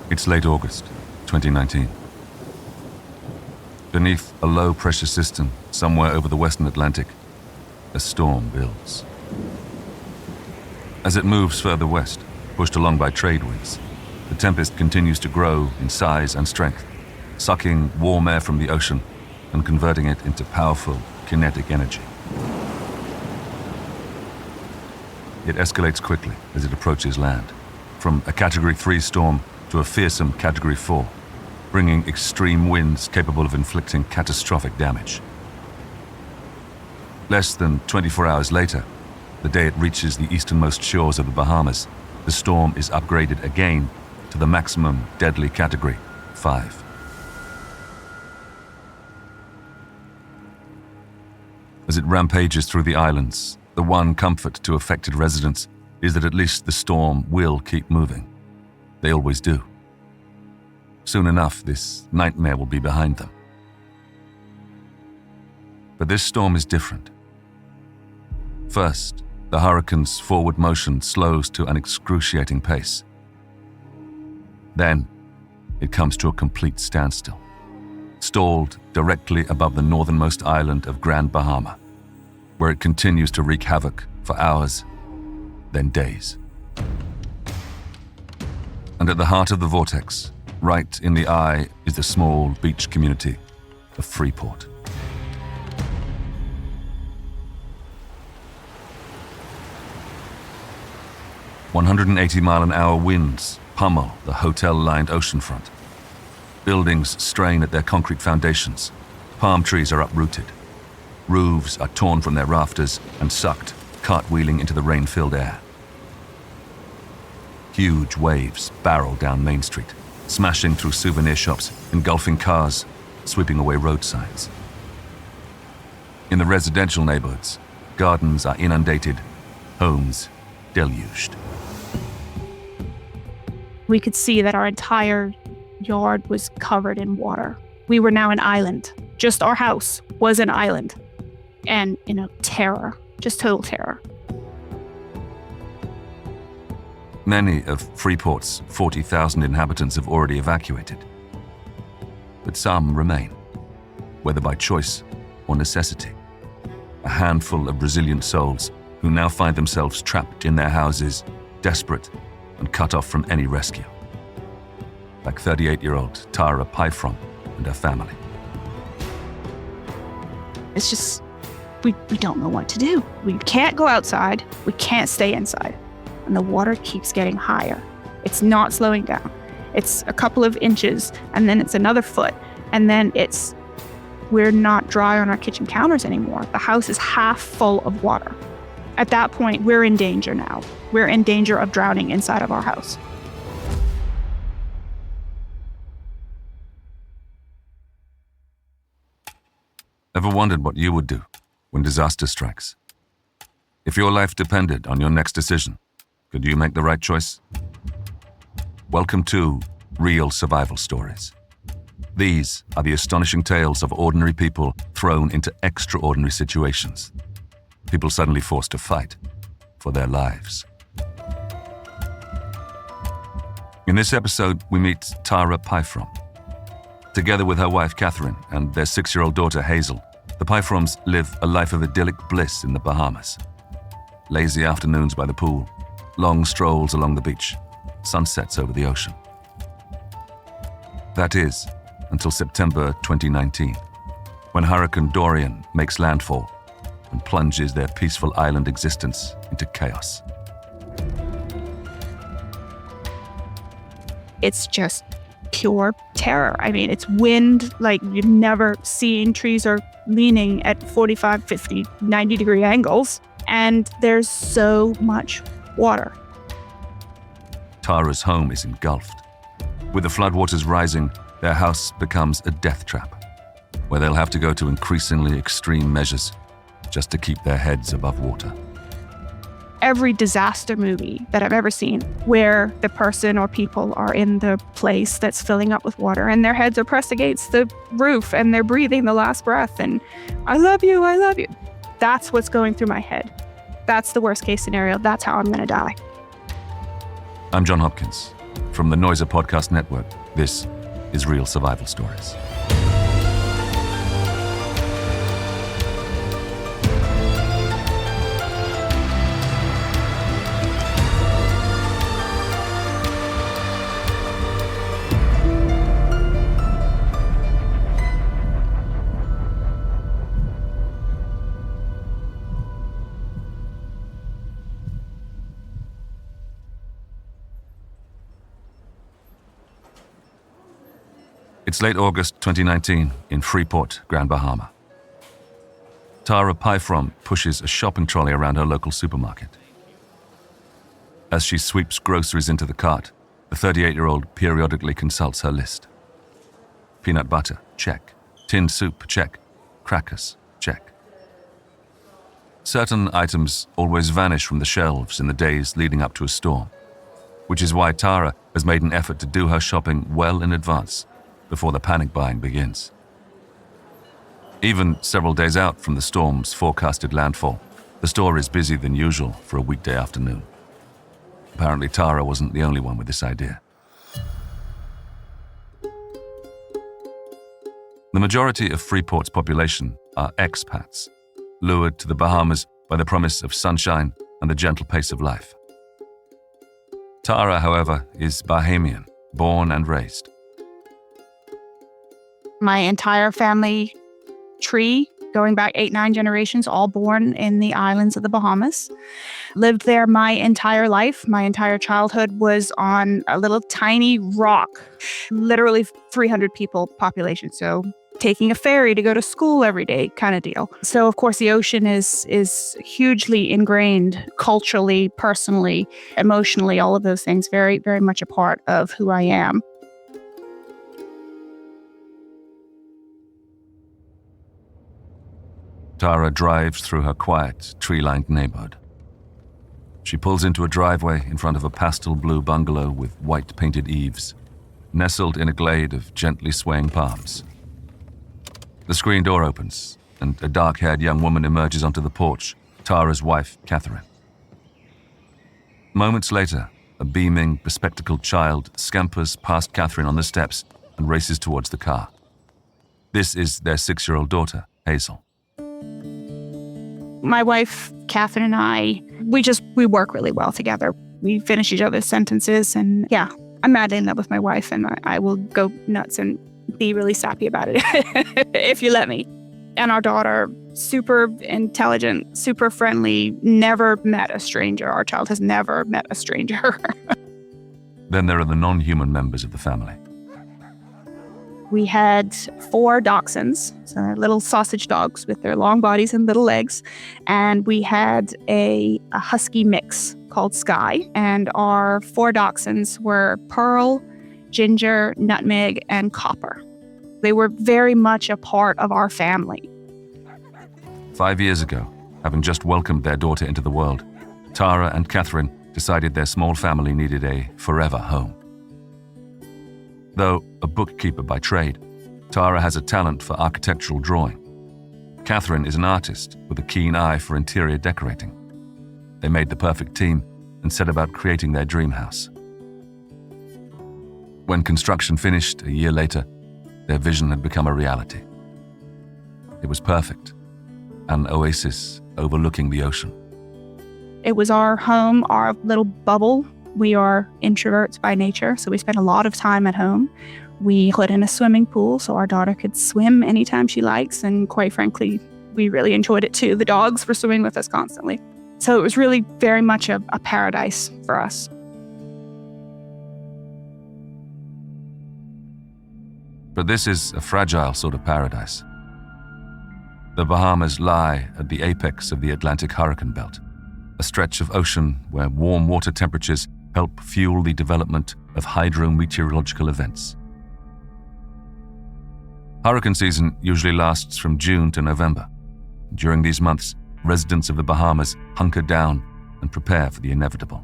It's late August, 2019. Beneath a low-pressure system somewhere over the western Atlantic, a storm builds. As it moves further west, pushed along by trade winds, the tempest continues to grow in size and strength, sucking warm air from the ocean and converting it into powerful kinetic energy. It escalates quickly as it approaches land, from a Category 3 storm to a fearsome Category 4, bringing extreme winds capable of inflicting catastrophic damage. Less than 24 hours later, the day it reaches the easternmost shores of the Bahamas, the storm is upgraded again to the maximum deadly Category 5. As it rampages through the islands, the one comfort to affected residents is that at least the storm will keep moving. They always do. Soon enough, this nightmare will be behind them. But this storm is different. First, the hurricane's forward motion slows to an excruciating pace. Then, it comes to a complete standstill, stalled directly above the northernmost island of Grand Bahama, where it continues to wreak havoc for hours, then days. And at the heart of the vortex, right in the eye, is the small beach community of Freeport. "180-mile-an-hour winds pummel the hotel-lined oceanfront. Buildings strain at their concrete foundations. Palm trees are uprooted. Roofs are torn from their rafters and sucked, cartwheeling into the rain-filled air. Huge waves barrel down Main Street, smashing through souvenir shops, engulfing cars, sweeping away road signs. In the residential neighborhoods, gardens are inundated, homes deluged. We could see that our entire yard was covered in water. We were now an island. Just our house was an island. And, terror, just total terror. Many of Freeport's 40,000 inhabitants have already evacuated. But some remain, whether by choice or necessity. A handful of resilient souls who now find themselves trapped in their houses, desperate and cut off from any rescue. Like 38-year-old Tara Pyfrom and her family. It's just, we don't know what to do. We can't go outside. We can't stay inside. And the water keeps getting higher. It's not slowing down. It's a couple of inches, and then it's another foot. And then we're not dry on our kitchen counters anymore. The house is half full of water. At that point, we're in danger now. We're in danger of drowning inside of our house. Ever wondered what you would do when disaster strikes? If your life depended on your next decision, could you make the right choice? Welcome to Real Survival Stories. These are the astonishing tales of ordinary people thrown into extraordinary situations. People suddenly forced to fight for their lives. In this episode, we meet Tara Pyfrom. Together with her wife Catherine and their 6-year-old daughter Hazel, the Pyfroms live a life of idyllic bliss in the Bahamas. Lazy afternoons by the pool, long strolls along the beach, sunsets over the ocean. That is, until September 2019, when Hurricane Dorian makes landfall and plunges their peaceful island existence into chaos. It's just pure terror. I mean, it's wind like you've never seen. Trees are leaning at 45, 50, 90-degree angles, and there's so much water. Tara's home is engulfed. With the floodwaters rising, their house becomes a death trap, where they'll have to go to increasingly extreme measures just to keep their heads above water. Every disaster movie that I've ever seen where the person or people are in the place that's filling up with water and their heads are pressed against the roof and they're breathing the last breath and I love you. That's what's going through my head. That's the worst case scenario. That's how I'm going to die. I'm John Hopkins, From the Noiser Podcast Network, this is Real Survival Stories. It's late August 2019 in Freeport, Grand Bahama. Tara Pyfrom pushes a shopping trolley around her local supermarket. As she sweeps groceries into the cart, the 38-year-old periodically consults her list. Peanut butter, check. Tinned soup, check. Crackers, check. Certain items always vanish from the shelves in the days leading up to a storm, which is why Tara has made an effort to do her shopping well in advance before the panic buying begins. Even several days out from the storm's forecasted landfall, the store is busier than usual for a weekday afternoon. Apparently, Tara wasn't the only one with this idea. The majority of Freeport's population are expats, lured to the Bahamas by the promise of sunshine and the gentle pace of life. Tara, however, is Bahamian, born and raised. My entire family tree, going back 8-9 generations, all born in the islands of the Bahamas. Lived there my entire life. My entire childhood was on a little tiny rock, literally 300 people population. So taking a ferry to go to school every day kind of deal. So of course the ocean is hugely ingrained culturally, personally, emotionally, all of those things, very, very much a part of who I am. Tara drives through her quiet, tree-lined neighborhood. She pulls into a driveway in front of a pastel blue bungalow with white painted eaves, nestled in a glade of gently swaying palms. The screen door opens, and a dark-haired young woman emerges onto the porch, Tara's wife, Catherine. Moments later, a beaming, bespectacled child scampers past Catherine on the steps and races towards the car. This is their 6-year-old daughter, Hazel. My wife, Catherine, and I, we work really well together. We finish each other's sentences, and yeah, I'm madly in love with my wife, and I will go nuts and be really sappy about it if you let me. And our daughter, super intelligent, super friendly, never met a stranger. Our child has never met a stranger. Then there are the non-human members of the family. We had 4 dachshunds, so little sausage dogs with their long bodies and little legs. And we had a husky mix called Sky. And our 4 dachshunds were Pearl, Ginger, Nutmeg, and Copper. They were very much a part of our family. 5 years ago, having just welcomed their daughter into the world, Tara and Catherine decided their small family needed a forever home. Though a bookkeeper by trade, Tara has a talent for architectural drawing. Catherine is an artist with a keen eye for interior decorating. They made the perfect team and set about creating their dream house. When construction finished a year later, their vision had become a reality. It was perfect, an oasis overlooking the ocean. It was our home, our little bubble. We are introverts by nature, so we spend a lot of time at home. We put in a swimming pool so our daughter could swim anytime she likes, and quite frankly, we really enjoyed it too. The dogs were swimming with us constantly. So it was really very much a paradise for us. But this is a fragile sort of paradise. The Bahamas lie at the apex of the Atlantic hurricane belt, a stretch of ocean where warm water temperatures help fuel the development of hydrometeorological events. Hurricane season usually lasts from June to November. During these months, residents of the Bahamas hunker down and prepare for the inevitable.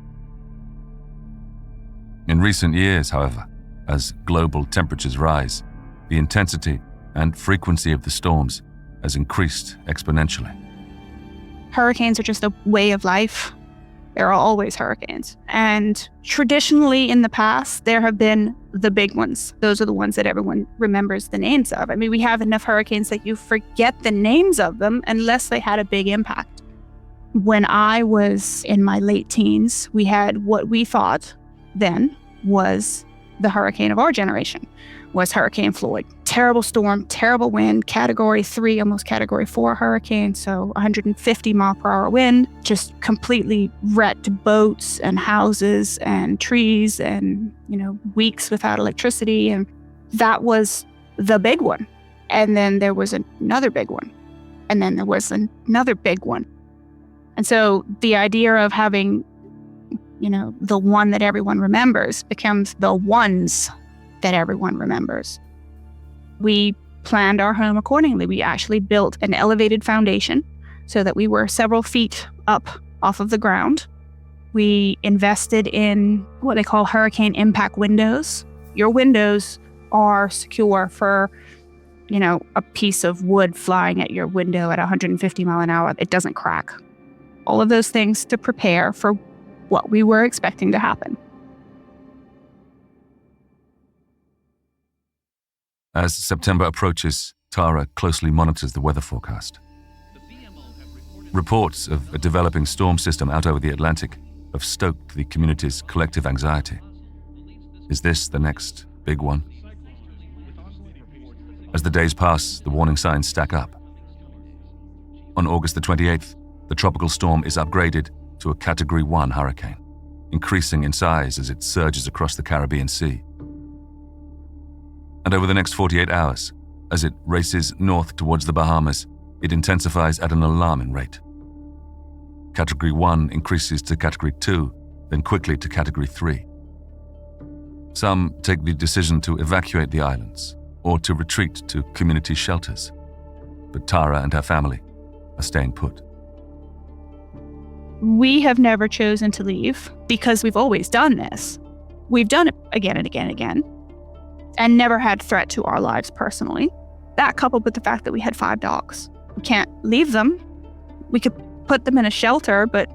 In recent years, however, as global temperatures rise, the intensity and frequency of the storms has increased exponentially. Hurricanes are just a way of life. There are always hurricanes. And traditionally in the past, there have been the big ones. Those are the ones that everyone remembers the names of. I mean, we have enough hurricanes that you forget the names of them unless they had a big impact. When I was in my late teens, we had what we thought then was the hurricane of our generation, was Hurricane Floyd. Terrible storm, terrible wind, Category 3, almost Category 4 hurricane, so 150 mile per hour wind, just completely wrecked boats and houses and trees and, weeks without electricity. And that was the big one. And then there was another big one. And then there was another big one. And so the idea of having, the one that everyone remembers becomes the ones that everyone remembers. We planned our home accordingly. We actually built an elevated foundation so that we were several feet up off of the ground. We invested in what they call hurricane impact windows. Your windows are secure for, a piece of wood flying at your window at 150 mile an hour. It doesn't crack. All of those things to prepare for what we were expecting to happen. As September approaches, Tara closely monitors the weather forecast. Reports of a developing storm system out over the Atlantic have stoked the community's collective anxiety. Is this the next big one? As the days pass, the warning signs stack up. On August the 28th, the tropical storm is upgraded to a Category 1 hurricane, increasing in size as it surges across the Caribbean Sea. And over the next 48 hours, as it races north towards the Bahamas, it intensifies at an alarming rate. Category 1 increases to Category 2, then quickly to Category 3. Some take the decision to evacuate the islands or to retreat to community shelters, but Tara and her family are staying put. We have never chosen to leave because we've always done this. We've done it again and again and again, and never had threat to our lives personally. That coupled with the fact that we had 5 dogs. We can't leave them. We could put them in a shelter, but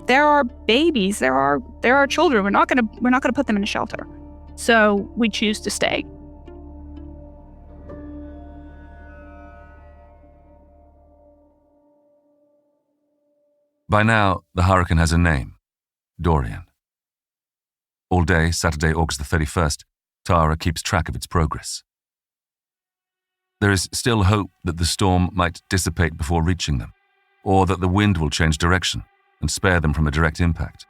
there are babies, there are children. We're not gonna put them in a shelter. So we choose to stay. By now, the hurricane has a name, Dorian. All day, Saturday, August the 31st, Tara keeps track of its progress. There is still hope that the storm might dissipate before reaching them, or that the wind will change direction and spare them from a direct impact.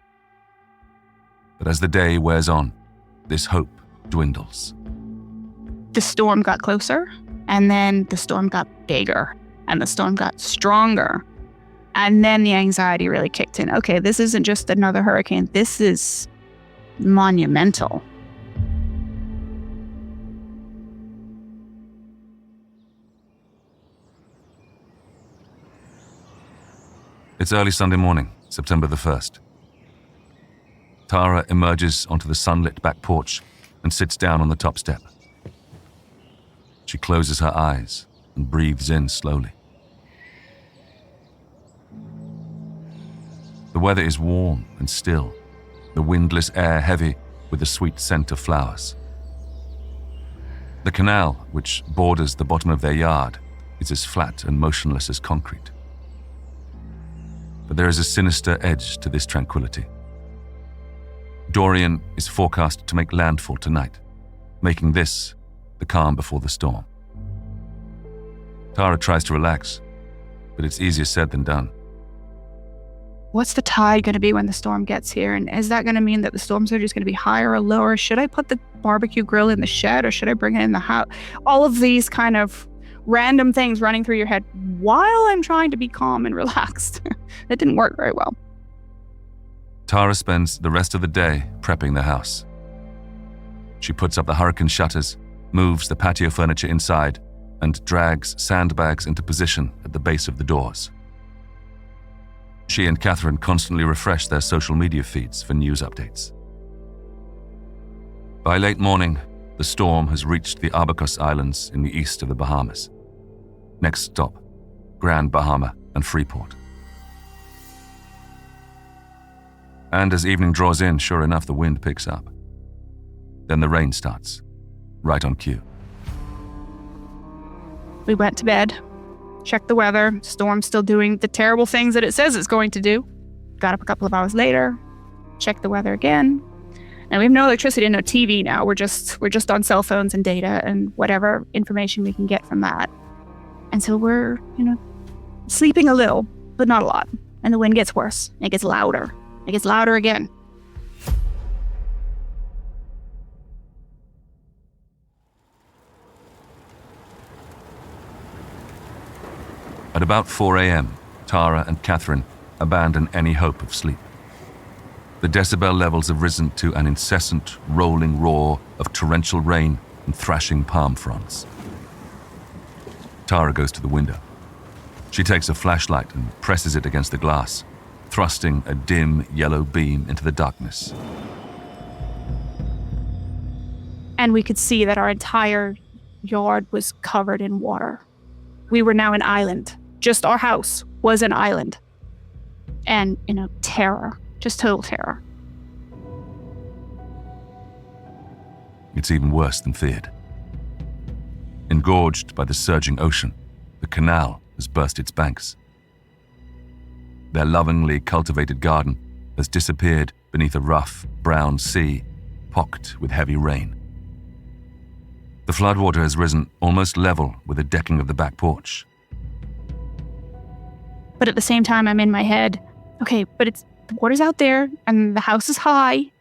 But as the day wears on, this hope dwindles. The storm got closer, and then the storm got bigger, and the storm got stronger. And then the anxiety really kicked in. Okay, this isn't just another hurricane. This is monumental. It's early Sunday morning, September the 1st. Tara emerges onto the sunlit back porch and sits down on the top step. She closes her eyes and breathes in slowly. The weather is warm and still, the windless air heavy with the sweet scent of flowers. The canal, which borders the bottom of their yard, is as flat and motionless as concrete. But there is a sinister edge to this tranquility. Dorian is forecast to make landfall tonight, making this the calm before the storm. Tara tries to relax, but it's easier said than done. What's the tide going to be when the storm gets here? And is that going to mean that the storm surge is going to be higher or lower? Should I put the barbecue grill in the shed or should I bring it in the house? All of these kind of random things running through your head while I'm trying to be calm and relaxed. That didn't work very well. Tara spends the rest of the day prepping the house. She puts up the hurricane shutters, moves the patio furniture inside, and drags sandbags into position at the base of the doors. She and Catherine constantly refresh their social media feeds for news updates. By late morning, the storm has reached the Abacos Islands in the east of the Bahamas. Next stop, Grand Bahama and Freeport. And as evening draws in, sure enough, the wind picks up. Then the rain starts, right on cue. We went to bed, checked the weather, storm's still doing the terrible things that it says it's going to do. Got up a couple of hours later, checked the weather again. And we have no electricity and no TV now. We're just on cell phones and data and whatever information we can get from that. And so we're, sleeping a little, but not a lot. And the wind gets worse. It gets louder. It gets louder again. At about 4 a.m., Tara and Catherine abandon any hope of sleep. The decibel levels have risen to an incessant, rolling roar of torrential rain and thrashing palm fronds. Tara goes to the window. She takes a flashlight and presses it against the glass, thrusting a dim yellow beam into the darkness. And we could see that our entire yard was covered in water. We were now an island. Just our house was an island. And, terror. Just total terror. It's even worse than feared. Engorged by the surging ocean, the canal has burst its banks. Their lovingly cultivated garden has disappeared beneath a rough, brown sea, pocked with heavy rain. The floodwater has risen almost level with the decking of the back porch. But at the same time, I'm in my head, okay, but the water's out there and the house is high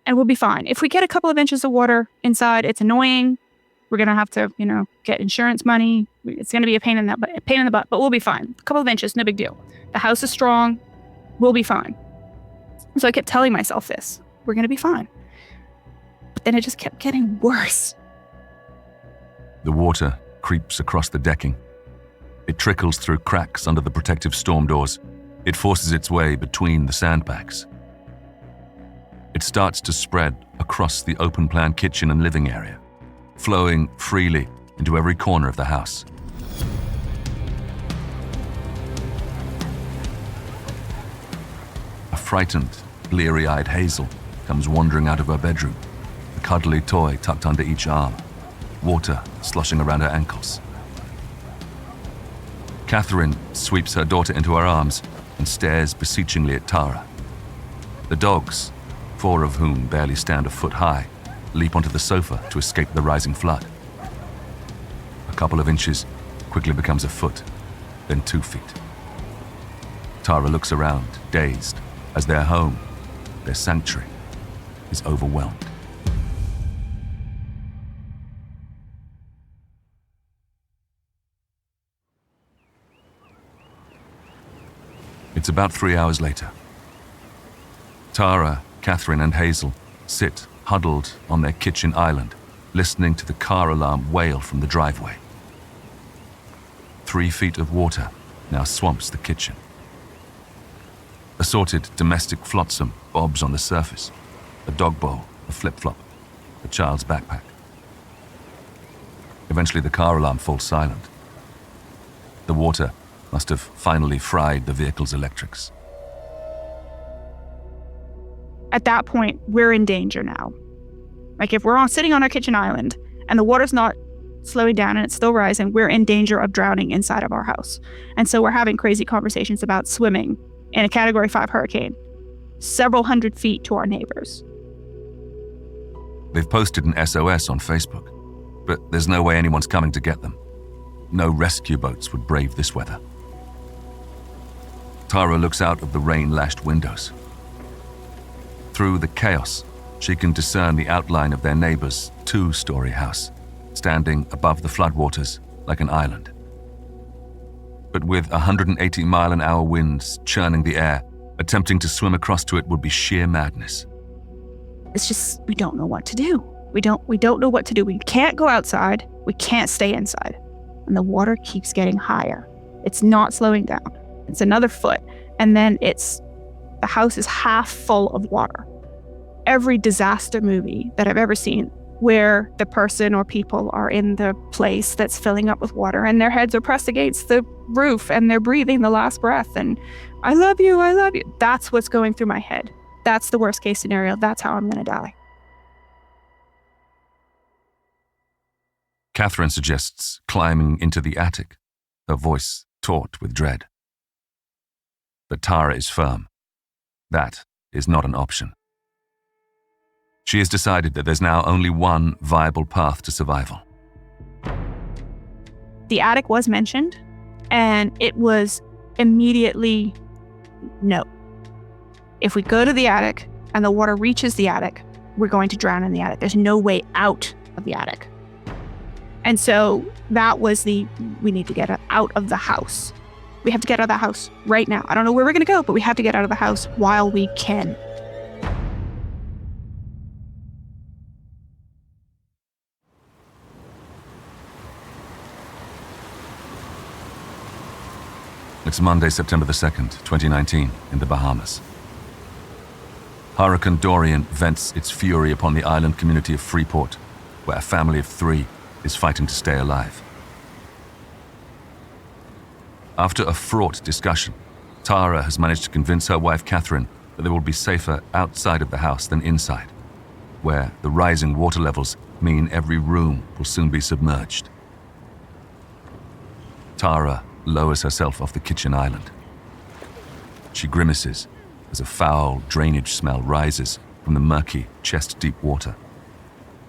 and we'll be fine. If we get a couple of inches of water inside, it's annoying. We're going to have to, get insurance money. It's going to be a pain in the butt, but we'll be fine. A couple of inches, no big deal. The house is strong. We'll be fine. So I kept telling myself this. We're going to be fine. But then it just kept getting worse. The water creeps across the decking. It trickles through cracks under the protective storm doors. It forces its way between the sandbags. It starts to spread across the open-plan kitchen and living area, flowing freely into every corner of the house. A frightened, bleary-eyed Hazel comes wandering out of her bedroom, a cuddly toy tucked under each arm, water sloshing around her ankles. Catherine sweeps her daughter into her arms and stares beseechingly at Tara. The dogs, 4 of whom barely stand a foot high, leap onto the sofa to escape the rising flood. A couple of inches quickly becomes a foot, then 2 feet. Tara looks around, dazed, as their home, their sanctuary, is overwhelmed. It's about 3 hours later. Tara, Catherine, and Hazel sit huddled on their kitchen island, listening to the car alarm wail from the driveway. 3 feet of water now swamps the kitchen. Assorted domestic flotsam bobs on the surface, a dog bowl, a flip-flop, a child's backpack. Eventually the car alarm falls silent. The water must have finally fried the vehicle's electrics. At that point, we're in danger now. Like if we're sitting on our kitchen island and the water's not slowing down and it's still rising, we're in danger of drowning inside of our house. And so we're having crazy conversations about swimming in a Category 5 hurricane, several hundred feet to our neighbors. They've posted an SOS on Facebook, but there's no way anyone's coming to get them. No rescue boats would brave this weather. Tara looks out of the rain-lashed windows. Through the chaos, she can discern the outline of their neighbor's 2-story house, standing above the floodwaters like an island. But with 180-mile-an-hour winds churning the air, attempting to swim across to it would be sheer madness. It's just, we don't know what to do. We don't know what to do. We can't go outside. We can't stay inside. And the water keeps getting higher. It's not slowing down. It's another foot. And then the house is half full of water. Every disaster movie that I've ever seen where the person or people are in the place that's filling up with water and their heads are pressed against the roof and they're breathing the last breath and I love you. That's what's going through my head. That's the worst case scenario. That's how I'm going to die. Catherine suggests climbing into the attic, her voice taut with dread. But Tara is firm. That is not an option. She has decided that there's now only one viable path to survival. The attic was mentioned, and it was immediately no. If we go to the attic and the water reaches the attic, we're going to drown in the attic. There's no way out of the attic. And so that was we need to get out of the house. We have to get out of the house right now. I don't know where we're going to go, but we have to get out of the house while we can. It's Monday, September the 2nd, 2019, in the Bahamas. Hurricane Dorian vents its fury upon the island community of Freeport, where a family of 3 is fighting to stay alive. After a fraught discussion, Tara has managed to convince her wife Catherine that they will be safer outside of the house than inside, where the rising water levels mean every room will soon be submerged. Tara lowers herself off the kitchen island. She grimaces as a foul drainage smell rises from the murky, chest-deep water.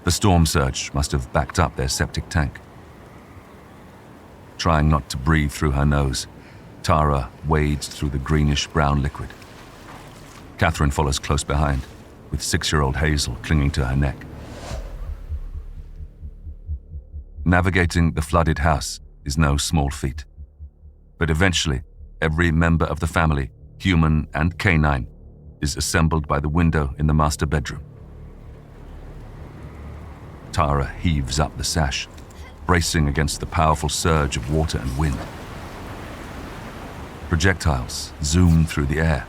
The storm surge must have backed up their septic tank. Trying not to breathe through her nose, Tara wades through the greenish-brown liquid. Catherine follows close behind, with 6-year-old Hazel clinging to her neck. Navigating the flooded house is no small feat. But eventually, every member of the family, human and canine, is assembled by the window in the master bedroom. Tara heaves up the sash, bracing against the powerful surge of water and wind. Projectiles zoom through the air,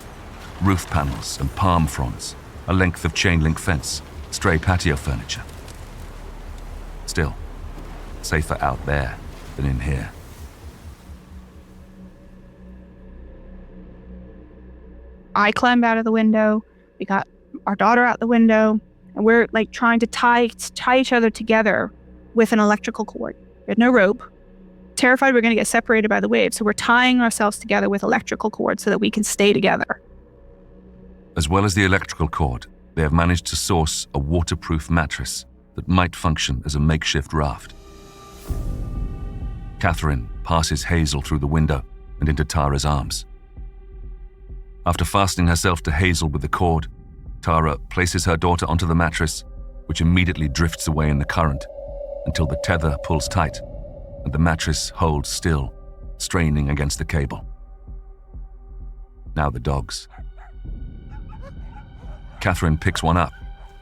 roof panels and palm fronds, a length of chain-link fence, stray patio furniture. Still, safer out there than in here. I climbed out of the window. We got our daughter out the window, and we're like trying to tie each other together with an electrical cord. We had no rope. Terrified we're going to get separated by the waves, so we're tying ourselves together with electrical cord so that we can stay together. As well as the electrical cord, they have managed to source a waterproof mattress that might function as a makeshift raft. Catherine passes Hazel through the window and into Tara's arms. After fastening herself to Hazel with the cord, Tara places her daughter onto the mattress, which immediately drifts away in the current until the tether pulls tight and the mattress holds still, straining against the cable. Now the dogs. Catherine picks one up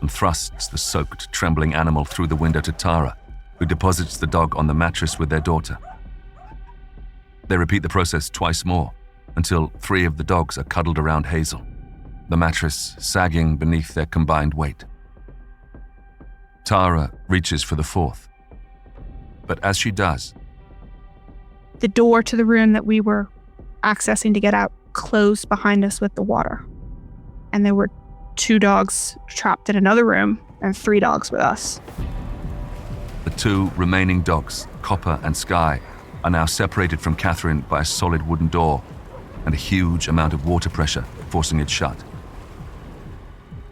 and thrusts the soaked, trembling animal through the window to Tara, who deposits the dog on the mattress with their daughter. They repeat the process twice more, until 3 of the dogs are cuddled around Hazel, the mattress sagging beneath their combined weight. Tara reaches for the 4th, but as she does, The door to the room that we were accessing to get out closed behind us with the water. And there were 2 dogs trapped in another room and 3 dogs with us. the 2 remaining dogs, Copper and Sky, are now separated from Catherine by a solid wooden door and a huge amount of water pressure forcing it shut.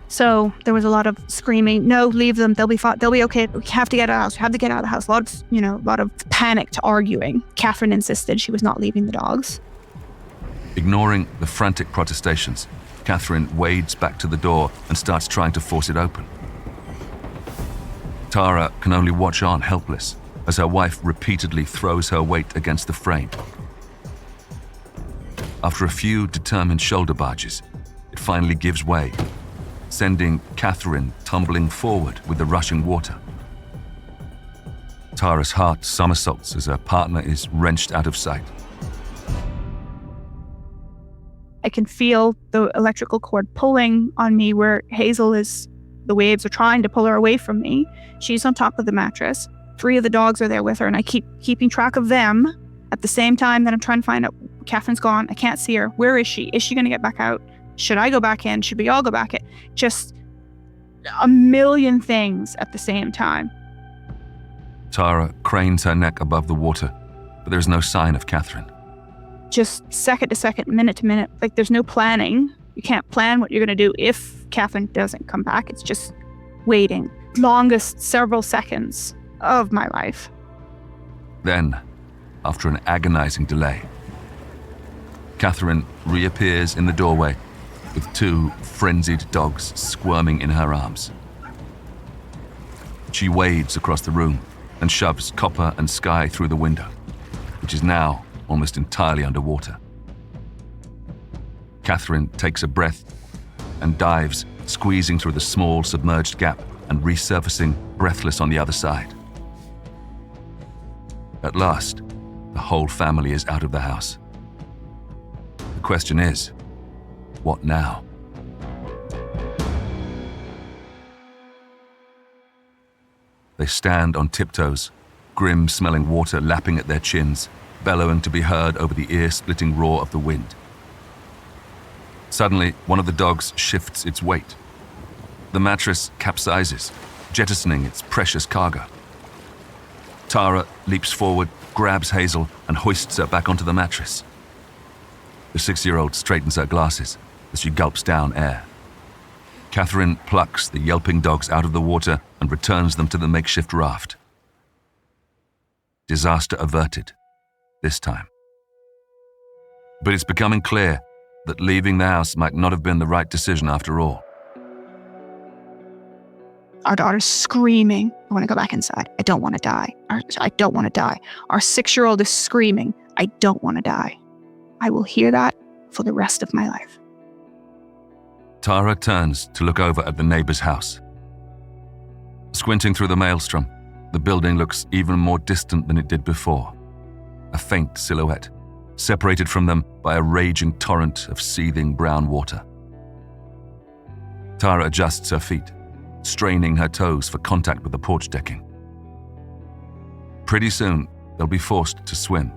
So there was a lot of screaming, no, leave them, they'll be fine, they'll be okay, we have to get out of the house, we have to get out of the house. A lot of panicked arguing. Catherine insisted she was not leaving the dogs. Ignoring the frantic protestations, Catherine wades back to the door and starts trying to force it open. Tara can only watch on helpless as her wife repeatedly throws her weight against the frame. After a few determined shoulder barges, it finally gives way, sending Catherine tumbling forward with the rushing water. Tara's heart somersaults as her partner is wrenched out of sight. I can feel the electrical cord pulling on me where the waves are trying to pull her away from me. She's on top of the mattress. 3 of the dogs are there with her, and I keep keeping track of them at the same time that I'm trying to find out. Catherine's gone. I can't see her. Where is she? Is she going to get back out? Should I go back in? Should we all go back in? Just a million things at the same time. Tara cranes her neck above the water, but there's no sign of Catherine. Just second to second, minute to minute. Like, there's no planning. You can't plan what you're going to do if Catherine doesn't come back. It's just waiting. Longest several seconds of my life. Then, after an agonizing delay, Catherine reappears in the doorway with 2 frenzied dogs squirming in her arms. She wades across the room and shoves Copper and Sky through the window, which is now almost entirely underwater. Catherine takes a breath and dives, squeezing through the small submerged gap and resurfacing breathless on the other side. At last, the whole family is out of the house. The question is, what now? They stand on tiptoes, grim-smelling water lapping at their chins, bellowing to be heard over the ear-splitting roar of the wind. Suddenly, one of the dogs shifts its weight. The mattress capsizes, jettisoning its precious cargo. Tara leaps forward, grabs Hazel, and hoists her back onto the mattress. The 6-year-old straightens her glasses as she gulps down air. Catherine plucks the yelping dogs out of the water and returns them to the makeshift raft. Disaster averted, this time. But it's becoming clear that leaving the house might not have been the right decision after all. Our daughter's screaming, I want to go back inside. I don't want to die. I don't want to die. Our 6-year-old is screaming, I don't want to die. I will hear that for the rest of my life. Tara turns to look over at the neighbor's house. Squinting through the maelstrom, the building looks even more distant than it did before. A faint silhouette, separated from them by a raging torrent of seething brown water. Tara adjusts her feet, straining her toes for contact with the porch decking. Pretty soon, they'll be forced to swim,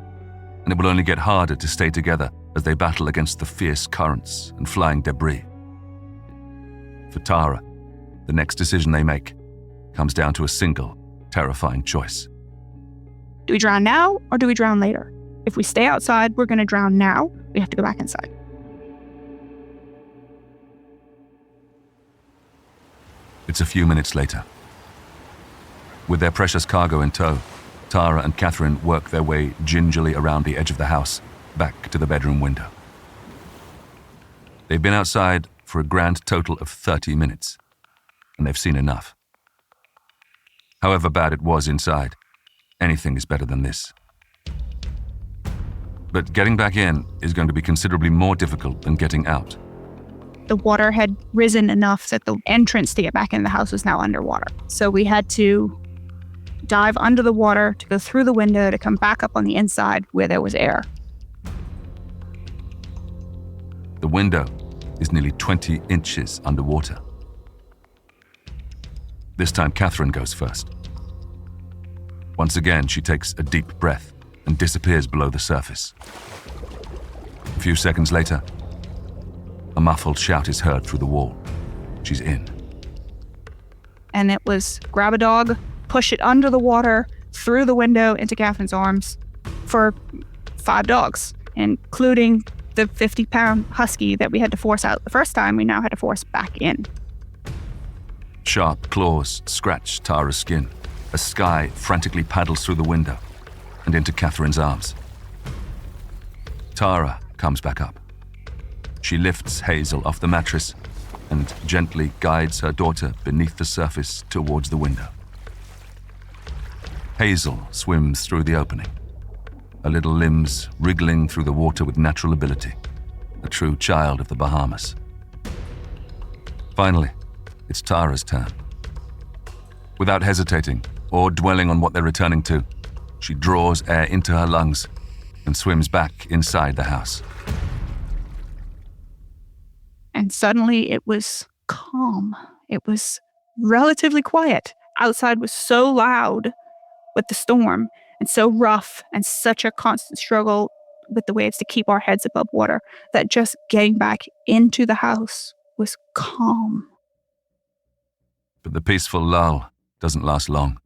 and it will only get harder to stay together as they battle against the fierce currents and flying debris. For Tara, the next decision they make comes down to a single, terrifying choice. Do we drown now or do we drown later? If we stay outside, we're going to drown now. We have to go back inside. It's a few minutes later. With their precious cargo in tow, Tara and Catherine work their way gingerly around the edge of the house, back to the bedroom window. They've been outside for a grand total of 30 minutes, and they've seen enough. However bad it was inside, anything is better than this. But getting back in is going to be considerably more difficult than getting out. The water had risen enough that the entrance to get back in the house was now underwater. So we had to dive under the water to go through the window to come back up on the inside where there was air. The window is nearly 20 inches underwater. This time Catherine goes first. Once again, she takes a deep breath and disappears below the surface. A few seconds later, a muffled shout is heard through the wall. She's in. And it was grab a dog, push it under the water, through the window into Catherine's arms for 5 dogs, including the 50-pound husky that we had to force out the first time. We now had to force back in. Sharp claws scratch Tara's skin as Sky frantically paddles through the window and into Catherine's arms. Tara comes back up. She lifts Hazel off the mattress and gently guides her daughter beneath the surface towards the window. Hazel swims through the opening, her little limbs wriggling through the water with natural ability, a true child of the Bahamas. Finally, it's Tara's turn. Without hesitating or dwelling on what they're returning to, she draws air into her lungs and swims back inside the house. And suddenly it was calm. It was relatively quiet. Outside was so loud with the storm and so rough and such a constant struggle with the waves to keep our heads above water, that just getting back into the house was calm. But the peaceful lull doesn't last long.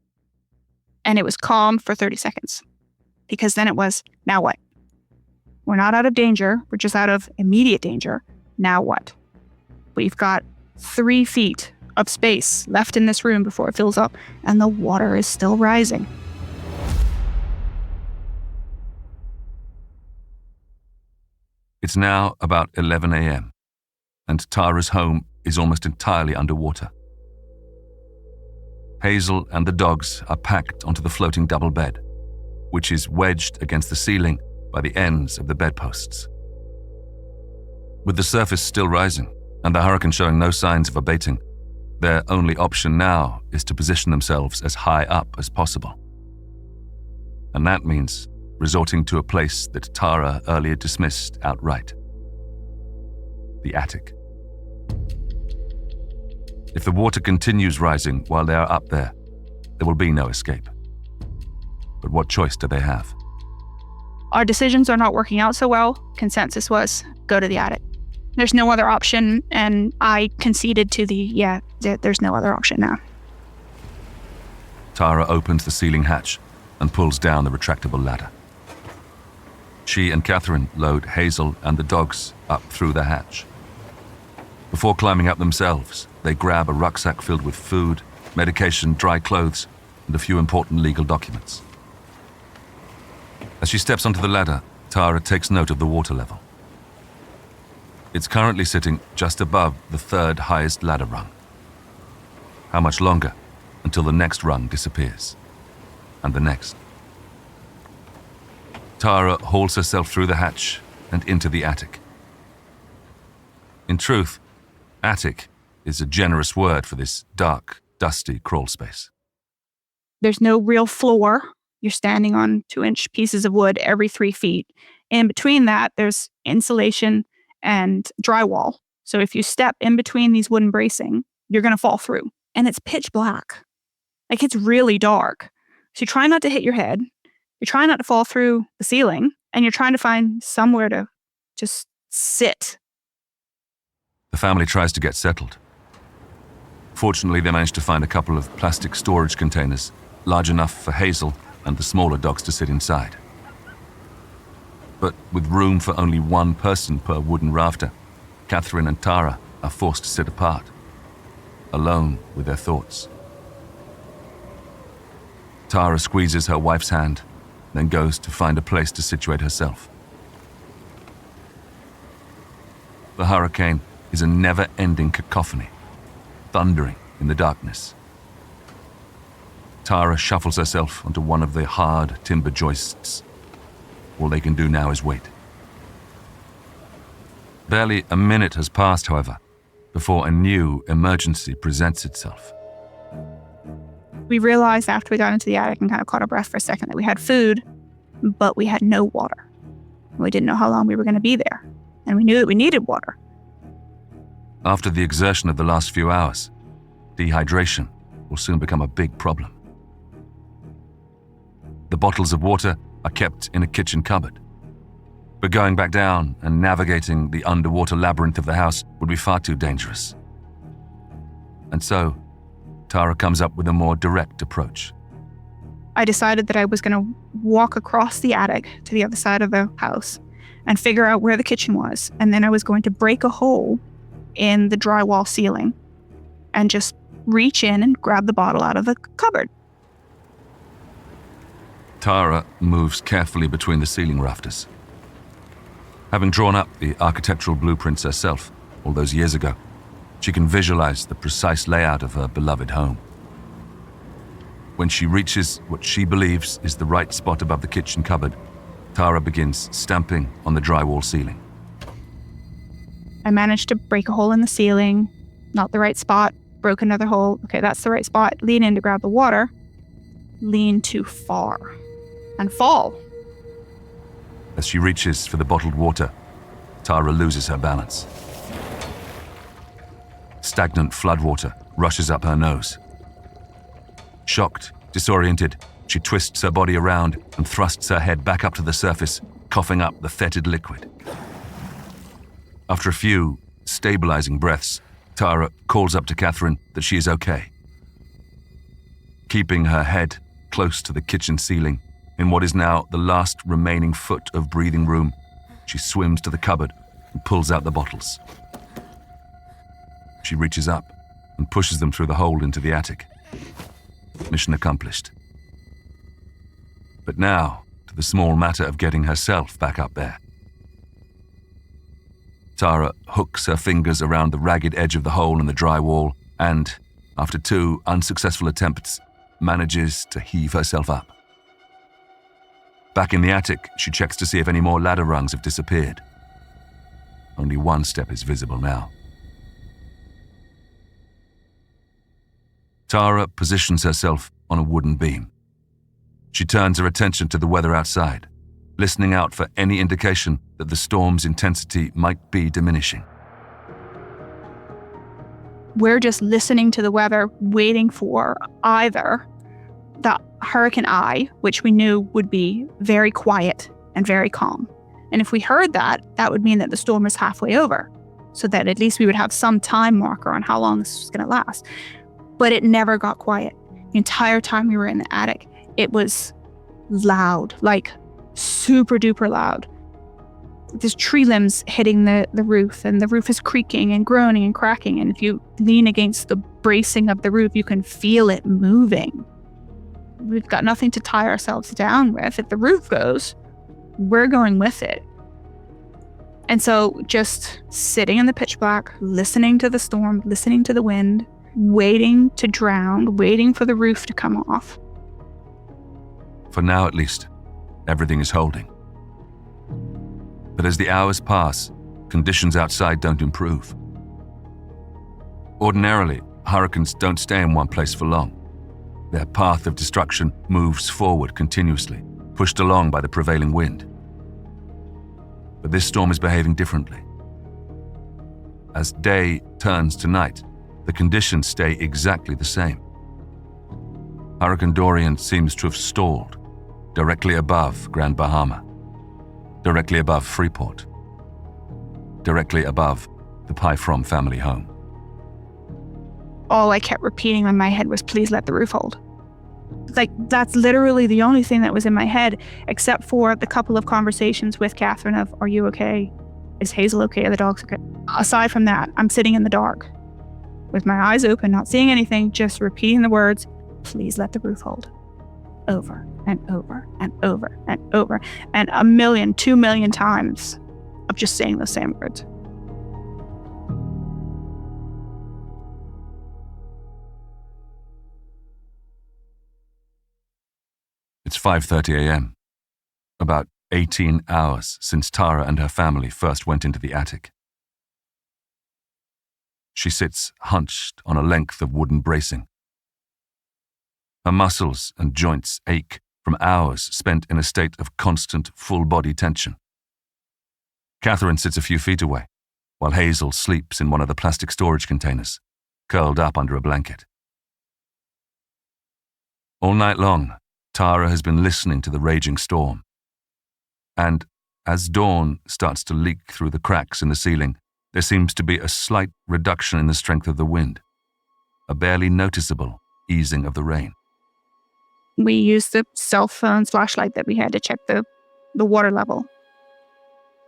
And it was calm for 30 seconds. Because then it was, now what? We're not out of danger. We're just out of immediate danger. Now what? We've got 3 feet of space left in this room before it fills up, and the water is still rising. It's now about 11 a.m., and Tara's home is almost entirely underwater. Hazel and the dogs are packed onto the floating double bed, which is wedged against the ceiling by the ends of the bedposts. With the surface still rising and the hurricane showing no signs of abating, their only option now is to position themselves as high up as possible. And that means resorting to a place that Tara earlier dismissed outright: the attic. If the water continues rising while they are up there will be no escape. But what choice do they have? Our decisions are not working out so well. Consensus was, go to the attic. There's no other option, and I conceded to there's no other option now. Tara opens the ceiling hatch and pulls down the retractable ladder. She and Catherine load Hazel and the dogs up through the hatch. Before climbing up themselves, they grab a rucksack filled with food, medication, dry clothes, and a few important legal documents. As she steps onto the ladder, Tara takes note of the water level. It's currently sitting just above the 3rd highest ladder rung. How much longer until the next rung disappears? And the next? Tara hauls herself through the hatch and into the attic. In truth, attic is a generous word for this dark, dusty crawl space. There's no real floor. You're standing on 2-inch pieces of wood every 3 feet. In between that, there's insulation and drywall. So if you step in between these wooden bracing, you're going to fall through. And it's pitch black. Like, it's really dark. So you try not to hit your head. You're trying not to fall through the ceiling. And you're trying to find somewhere to just sit. The family tries to get settled. Fortunately, they manage to find a couple of plastic storage containers, large enough for Hazel and the smaller dogs to sit inside. But with room for only 1 person per wooden rafter, Catherine and Tara are forced to sit apart, alone with their thoughts. Tara squeezes her wife's hand, then goes to find a place to situate herself. The hurricane is a never-ending cacophony, thundering in the darkness. Tara shuffles herself onto one of the hard timber joists. All they can do now is wait. Barely a minute has passed, however, before a new emergency presents itself. We realized after we got into the attic and kind of caught our breath for a second that we had food, but we had no water. We didn't know how long we were going to be there, and we knew that we needed water. After the exertion of the last few hours, dehydration will soon become a big problem. The bottles of water are kept in a kitchen cupboard. But going back down and navigating the underwater labyrinth of the house would be far too dangerous. And so, Tara comes up with a more direct approach. I decided that I was going to walk across the attic to the other side of the house and figure out where the kitchen was. And then I was going to break a hole in the drywall ceiling and just reach in and grab the bottle out of the cupboard. Tara moves carefully between the ceiling rafters. Having drawn up the architectural blueprints herself all those years ago, she can visualize the precise layout of her beloved home. When she reaches what she believes is the right spot above the kitchen cupboard, Tara begins stamping on the drywall ceiling. I managed to break a hole in the ceiling, not the right spot, broke another hole. Okay, that's the right spot. Lean in to grab the water. Lean too far. And fall. As she reaches for the bottled water, Tara loses her balance. Stagnant floodwater rushes up her nose. Shocked, disoriented, she twists her body around and thrusts her head back up to the surface coughing up the fetid liquid. After a few stabilizing breaths, Tara calls up to Catherine that she is okay. Keeping her head close to the kitchen ceiling, in what is now the last remaining foot of breathing room, she swims to the cupboard and pulls out the bottles. She reaches up and pushes them through the hole into the attic. Mission accomplished. But now, to the small matter of getting herself back up there. Tara hooks her fingers around the ragged edge of the hole in the dry wall and, after 2 unsuccessful attempts, manages to heave herself up. Back in the attic, she checks to see if any more ladder rungs have disappeared. Only one step is visible now. Tara positions herself on a wooden beam. She turns her attention to the weather outside, listening out for any indication that the storm's intensity might be diminishing. We're just listening to the weather, waiting for either the hurricane eye, which we knew would be very quiet and very calm. And if we heard that, that would mean that the storm is halfway over, so that at least we would have some time marker on how long this was going to last. But it never got quiet. The entire time we were in the attic, it was loud, like super duper loud. There's tree limbs hitting the roof, and the roof is creaking and groaning and cracking. And if you lean against the bracing of the roof, you can feel it moving. We've got nothing to tie ourselves down with. If the roof goes, we're going with it. And so just sitting in the pitch black, listening to the storm, listening to the wind, waiting to drown, waiting for the roof to come off. For now, at least, everything is holding. But as the hours pass, conditions outside don't improve. Ordinarily, hurricanes don't stay in one place for long. Their path of destruction moves forward continuously, pushed along by the prevailing wind. But this storm is behaving differently. As day turns to night, the conditions stay exactly the same. Hurricane Dorian seems to have stalled directly above Grand Bahama, directly above Freeport, directly above the Pyfrom family home. All I kept repeating in my head was, please let the roof hold. Like, that's literally the only thing that was in my head, except for the couple of conversations with Catherine of, are you okay? Is Hazel okay? Are the dogs okay? Aside from that, I'm sitting in the dark with my eyes open, not seeing anything, just repeating the words, please let the roof hold. Over and over and over and over. And 2 million times of just saying those same words. It's 5:30 a.m., about 18 hours since Tara and her family first went into the attic. She sits hunched on a length of wooden bracing. Her muscles and joints ache from hours spent in a state of constant full-body tension. Catherine sits a few feet away, while Hazel sleeps in one of the plastic storage containers, curled up under a blanket. All night long, Tara has been listening to the raging storm. And as dawn starts to leak through the cracks in the ceiling, there seems to be a slight reduction in the strength of the wind, a barely noticeable easing of the rain. We used the cell phone flashlight that we had to check the water level.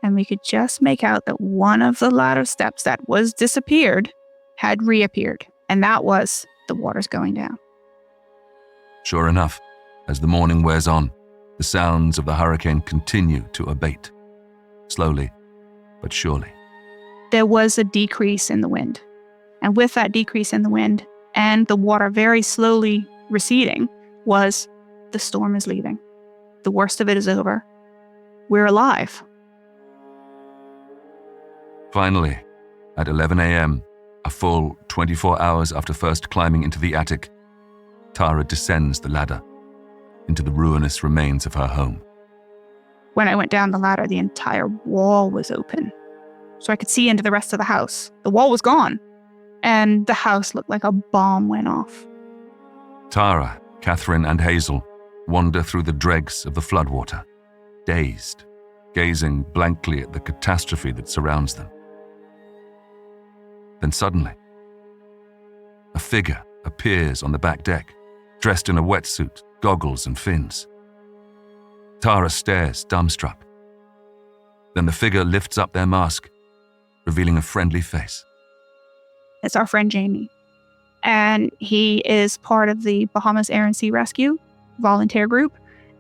And we could just make out that one of the ladder steps that was disappeared had reappeared. And that was the water's going down. Sure enough, as the morning wears on, the sounds of the hurricane continue to abate, slowly but surely. There was a decrease in the wind. And with that decrease in the wind and the water very slowly receding was the storm is leaving. The worst of it is over. We're alive. Finally, at 11 a.m., a full 24 hours after first climbing into the attic, Tara descends the ladder into the ruinous remains of her home. When I went down the ladder, the entire wall was open, so I could see into the rest of the house. The wall was gone, and the house looked like a bomb went off. Tara, Catherine, and Hazel wander through the dregs of the floodwater, dazed, gazing blankly at the catastrophe that surrounds them. Then suddenly, a figure appears on the back deck, dressed in a wetsuit, goggles and fins. Tara stares, dumbstruck. Then the figure lifts up their mask, revealing a friendly face. It's our friend Jamie. And he is part of the Bahamas Air and Sea Rescue volunteer group,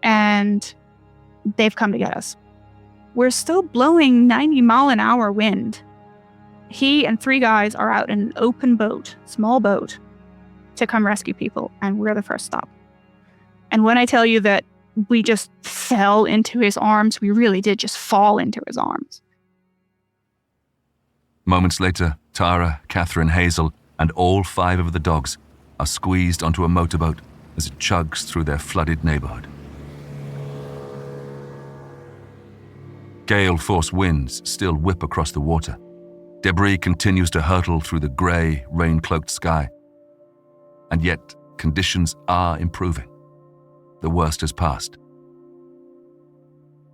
and they've come to get us. We're still blowing 90-mile-an-hour wind. He and 3 guys are out in an open boat, small boat, to come rescue people, and we're the first stop. And when I tell you that we just fell into his arms, we really did just fall into his arms. Moments later, Tara, Catherine, Hazel, and all 5 of the dogs are squeezed onto a motorboat as it chugs through their flooded neighborhood. Gale-force winds still whip across the water. Debris continues to hurtle through the grey, rain-cloaked sky. And yet, conditions are improving. The worst has passed.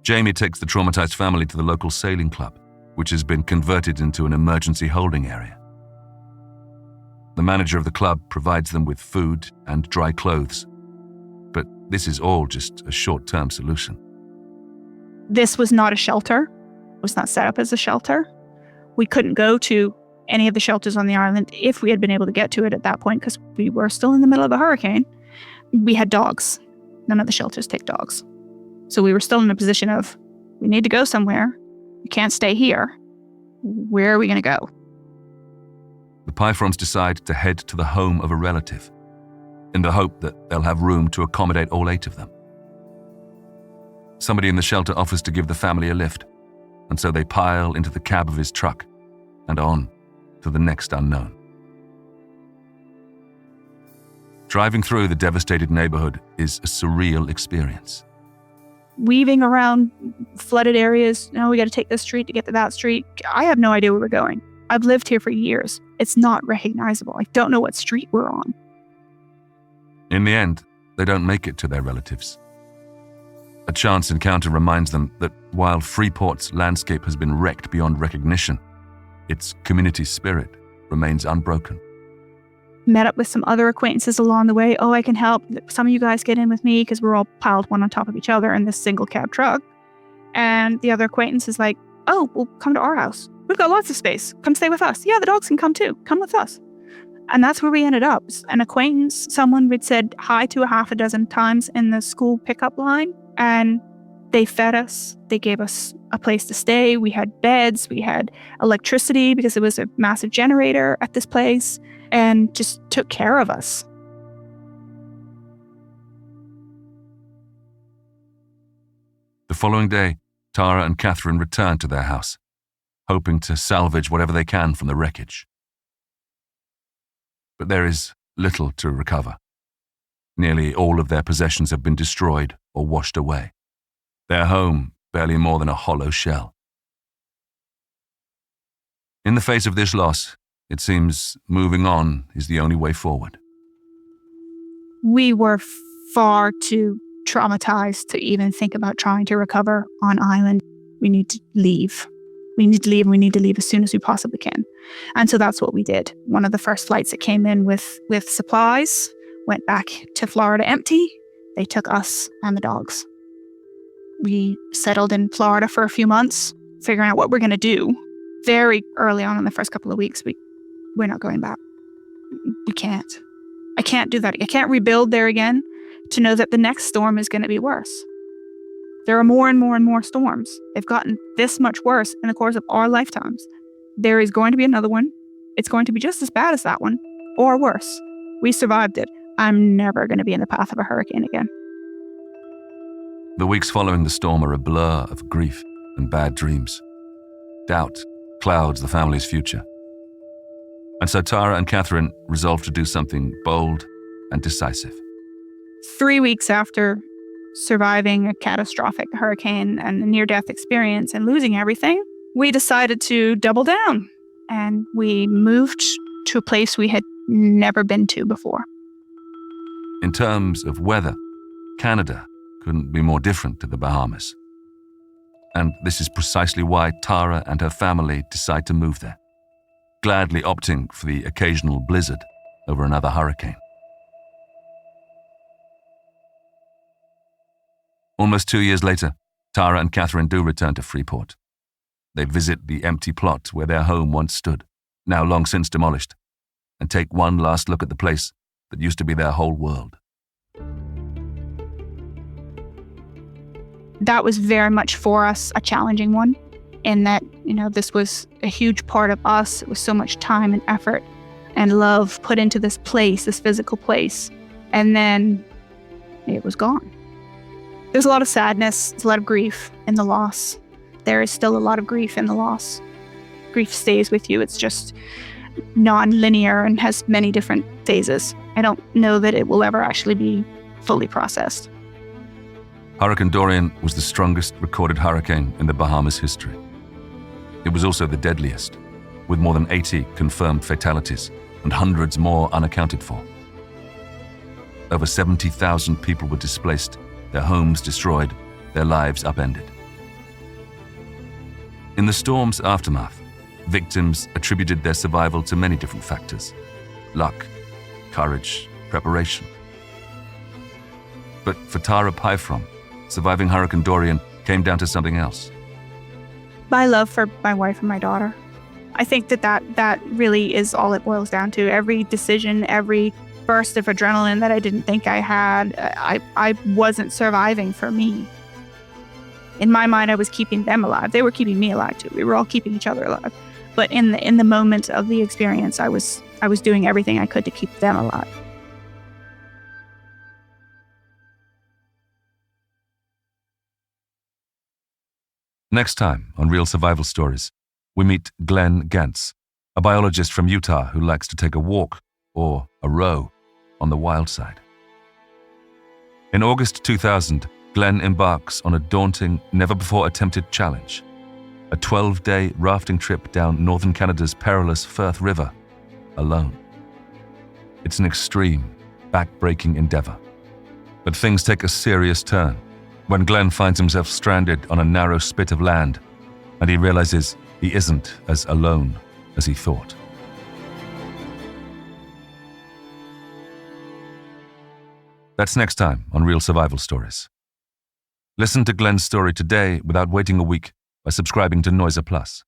Jamie takes the traumatized family to the local sailing club, which has been converted into an emergency holding area. The manager of the club provides them with food and dry clothes. But this is all just a short-term solution. This was not a shelter. It was not set up as a shelter. We couldn't go to any of the shelters on the island if we had been able to get to it at that point because we were still in the middle of a hurricane. We had dogs. None of the shelters take dogs. So we were still in a position of, we need to go somewhere. We can't stay here. Where are we going to go? The Pyfroms decide to head to the home of a relative, in the hope that they'll have room to accommodate all 8 of them. Somebody in the shelter offers to give the family a lift, and so they pile into the cab of his truck and on to the next unknown. Driving through the devastated neighborhood is a surreal experience. Weaving around flooded areas, we got to take this street to get to that street. I have no idea where we're going. I've lived here for years. It's not recognizable. I don't know what street we're on. In the end, they don't make it to their relatives. A chance encounter reminds them that while Freeport's landscape has been wrecked beyond recognition, its community spirit remains unbroken. Met up with some other acquaintances along the way. Oh, I can help. Some of you guys get in with me because we're all piled one on top of each other in this single cab truck. And the other acquaintance is like, oh, well, come to our house. We've got lots of space. Come stay with us. Yeah, the dogs can come too. Come with us. And that's where we ended up. An acquaintance, someone we'd said hi to 6 times in the school pickup line. And they fed us. They gave us a place to stay. We had beds. We had electricity because it was a massive generator at this place. And just took care of us. The following day, Tara and Catherine return to their house, hoping to salvage whatever they can from the wreckage. But there is little to recover. Nearly all of their possessions have been destroyed or washed away. Their home barely more than a hollow shell. In the face of this loss, it seems moving on is the only way forward. We were far too traumatized to even think about trying to recover on island. We need to leave. We need to leave, and we need to leave as soon as we possibly can. And so that's what we did. One of the first flights that came in with supplies went back to Florida empty. They took us and the dogs. We settled in Florida for a few months, figuring out what we're going to do. Very early on in the first couple of weeks, we're not going back. We can't. I can't do that. I can't rebuild there again to know that the next storm is going to be worse. There are more and more and more storms. They've gotten this much worse in the course of our lifetimes. There is going to be another one. It's going to be just as bad as that one, or worse. We survived it. I'm never going to be in the path of a hurricane again. The weeks following the storm are a blur of grief and bad dreams. Doubt clouds the family's future. And so Tara and Catherine resolved to do something bold and decisive. 3 weeks after surviving a catastrophic hurricane and a near-death experience and losing everything, we decided to double down. And we moved to a place we had never been to before. In terms of weather, Canada couldn't be more different to the Bahamas. And this is precisely why Tara and her family decide to move there, gladly opting for the occasional blizzard over another hurricane. Almost 2 years later, Tara and Catherine do return to Freeport. They visit the empty plot where their home once stood, now long since demolished, and take one last look at the place that used to be their whole world. That was very much for us a challenging one, in that, this was a huge part of us. It was so much time and effort and love put into this place, this physical place, and then it was gone. There's a lot of sadness, there's a lot of grief in the loss. There is still a lot of grief in the loss. Grief stays with you. It's just non-linear and has many different phases. I don't know that it will ever actually be fully processed. Hurricane Dorian was the strongest recorded hurricane in the Bahamas history. It was also the deadliest, with more than 80 confirmed fatalities and hundreds more unaccounted for. Over 70,000 people were displaced, their homes destroyed, their lives upended. In the storm's aftermath, victims attributed their survival to many different factors: luck, courage, preparation. But for Tara Pyfrom, surviving Hurricane Dorian came down to something else. My love for my wife and my daughter. I think that really is all it boils down to. Every decision, every burst of adrenaline that I didn't think I had, I wasn't surviving for me. In my mind, I was keeping them alive. They were keeping me alive too. We were all keeping each other alive. But in the moment of the experience, I was doing everything I could to keep them alive. Next time on Real Survival Stories, we meet Glenn Gantz, a biologist from Utah who likes to take a walk, or a row, on the wild side. In August 2000, Glenn embarks on a daunting, never-before-attempted challenge, a 12-day rafting trip down northern Canada's perilous Firth River, alone. It's an extreme, back-breaking endeavor. But things take a serious turn when Glenn finds himself stranded on a narrow spit of land, and he realizes he isn't as alone as he thought. That's next time on Real Survival Stories. Listen to Glenn's story today without waiting a week by subscribing to Noiser Plus.